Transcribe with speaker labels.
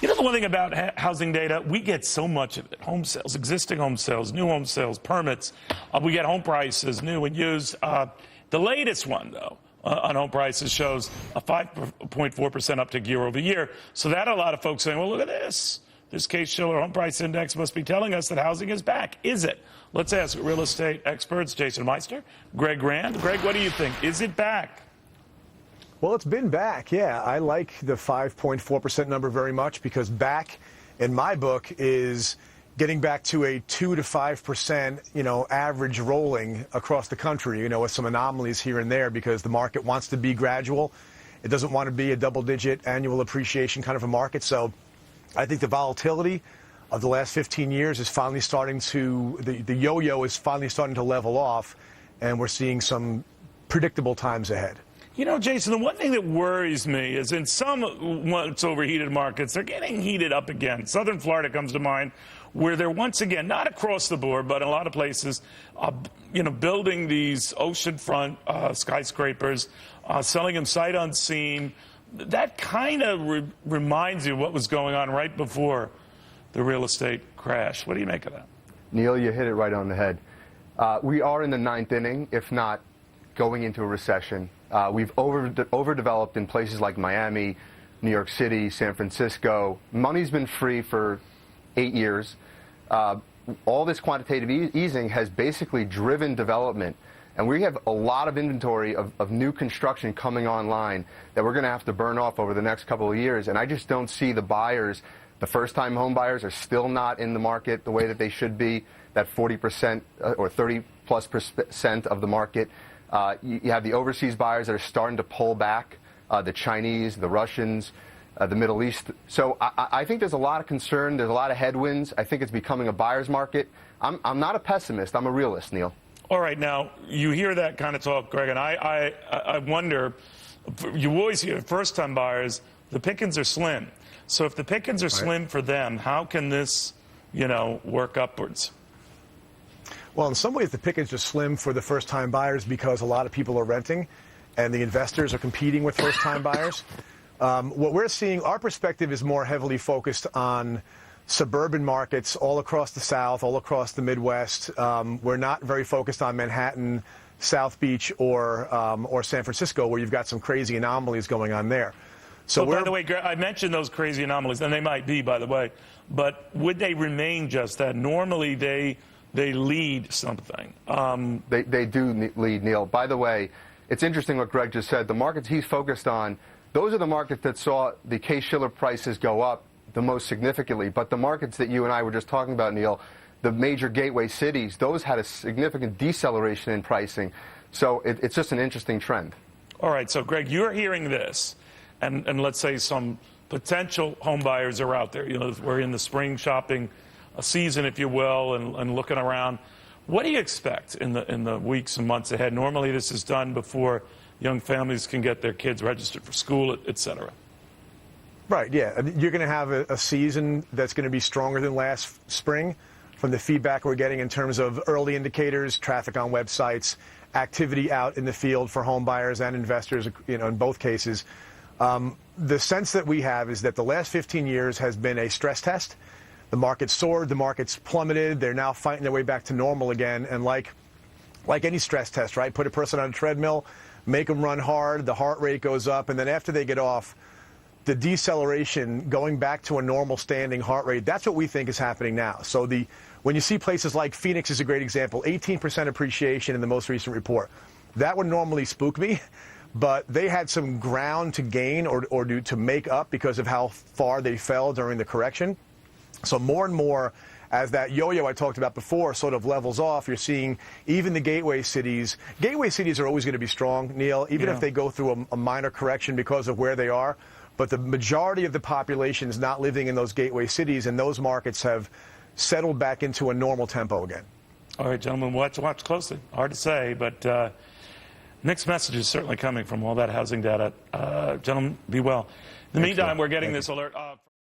Speaker 1: You know, the one thing about housing data, we get so much of it. Home sales, existing home sales, new home sales, permits. We get home prices, new and used. The latest one, though, on home prices shows a 5.4% uptick year over year. So that a lot of folks saying, well, look at this. This Case-Shiller home price index must be telling us that housing is back. Is it? Let's ask real estate experts, Jason Meister, Greg Rand. Greg, what do you think? Is it back?
Speaker 2: Well, it's been back, yeah. I like the 5.4% number very much because back, in my book, is getting back to a 2 to 5%, average rolling across the country, with some anomalies here and there because the market wants to be gradual. It doesn't want to be a double-digit annual appreciation kind of a market. So I think the volatility of the last 15 years is finally starting to, the yo-yo is finally starting to level off, and we're seeing some predictable times ahead.
Speaker 1: You know, Jason, the one thing that worries me is in some once overheated markets, they're getting heated up again. Southern Florida comes to mind, where they're once again, not across the board, but in a lot of places, building these oceanfront skyscrapers, selling them sight unseen. That kind of reminds you of what was going on right before the real estate crash. What do you make of that?
Speaker 3: Neil, you hit it right on the head. We are in the ninth inning, if not going into a recession. We've overdeveloped in places like Miami, New York City, San Francisco. Money's been free for 8 years. All this quantitative easing has basically driven development. And we have a lot of inventory of new construction coming online that we're going to have to burn off over the next couple of years. And I just don't see the buyers, the first-time home buyers are still not in the market the way that they should be, that 40% or 30+% of the market. You have the overseas buyers that are starting to pull back, the Chinese, the Russians, the Middle East. So I think there's a lot of concern. There's a lot of headwinds. I think it's becoming a buyer's market. I'm not a pessimist. I'm a realist, Neil.
Speaker 1: All right. Now, you hear that kind of talk, Greg, and I wonder, you always hear first-time buyers, the pickings are slim. So if the pickings are slim for them, how can this, work upwards?
Speaker 2: Well, in some ways, the pickings are slim for the first-time buyers because a lot of people are renting, and the investors are competing with first-time buyers. What we're seeing, our perspective is more heavily focused on suburban markets all across the South, all across the Midwest. We're not very focused on Manhattan, South Beach, or San Francisco, where you've got some crazy anomalies going on there.
Speaker 1: So, by the way, I mentioned those crazy anomalies, and they might be, by the way, but would they remain just that? Normally, they lead something.
Speaker 3: They do lead, Neil. By the way, it's interesting what Greg just said. The markets he's focused on, those are the markets that saw the Case-Shiller prices go up the most significantly. But the markets that you and I were just talking about, Neil, the major gateway cities, those had a significant deceleration in pricing. So it's just an interesting trend.
Speaker 1: All right. So, Greg, you're hearing this, and let's say some potential home buyers are out there. We're in the spring shopping season, if you will, and looking around. What do you expect in the weeks and months ahead? Normally, this is done before young families can get their kids registered for school, et cetera.
Speaker 2: Right, yeah. You're going to have a season that's going to be stronger than last spring from the feedback we're getting in terms of early indicators, traffic on websites, activity out in the field for home buyers and investors, in both cases. The sense that we have is that the last 15 years has been a stress test. The market soared, the market's plummeted, they're now fighting their way back to normal again. And like any stress test, right, put a person on a treadmill, make them run hard, the heart rate goes up, and then after they get off, the deceleration, going back to a normal standing heart rate, that's what we think is happening now. So when you see places like Phoenix is a great example, 18% appreciation in the most recent report. That would normally spook me, but they had some ground to gain or to make up because of how far they fell during the correction. So more and more, as that yo-yo I talked about before sort of levels off, you're seeing even the gateway cities. Gateway cities are always going to be strong, Neil, even if they go through a minor correction because of where they are. But the majority of the population is not living in those gateway cities, and those markets have settled back into a normal tempo again.
Speaker 1: All right, gentlemen, watch closely. Hard to say, but mixed messages certainly coming from all that housing data. Gentlemen, be well. In the meantime, we're getting this alert.